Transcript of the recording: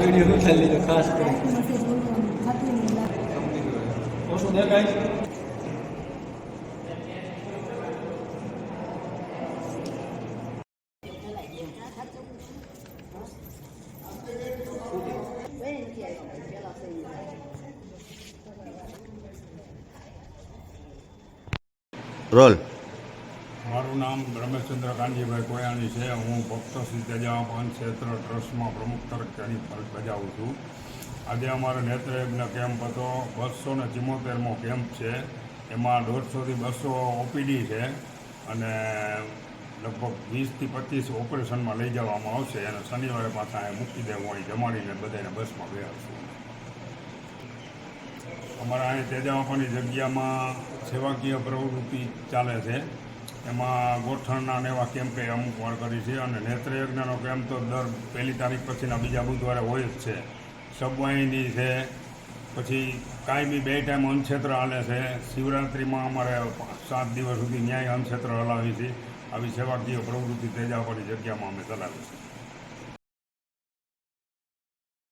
Video उतार लीजिए खास कर ઓછું દેખાય રોલ. મારું નામ રમેશચંદ્ર કાનજીભાઈ કોયાણી છે. હું ભક્ત શ્રી તેજાપાન ક્ષેત્ર ટ્રસ્ટમાં પ્રમુખ તરીકેની ફરજ બજાવું છું. આજે અમારો નેત્રયજ્ઞ કેમ્પ હતો. 274મો કેમ્પ છે. એમાં 150થી 200 ઓપીડી છે અને લગભગ 20થી 25 ઓપરેશનમાં લઈ જવામાં આવશે અને શનિવારે પાછા અહીં મૂકી દેવું હોય જમાડીને બધાને બસમાં ગયા છું. અમારા અહીં તેજાપાની જગ્યામાં સેવાકીય પ્રવૃત્તિ ચાલે છે. એમાં ગોઠણના ને એવા કેમ્પે અમુક વાર કરી છે અને નેત્રયજ્ઞનો કેમ્પ તો દર 1 તારીખ પછીના બીજા બુધવારે હોય જ છે. સબવાહિની છે, પછી કાયમી 2 ટાઈમ અન્નક્ષેત્ર હાલે છે. શિવરાત્રિમાં અમારે 7 દિવસ સુધી ન્યાય અન્નક્ષેત્ર હલાવી છે. આવી સેવાકીય પ્રવૃત્તિ તેજાપાની જગ્યામાં અમે ચલાવી છે.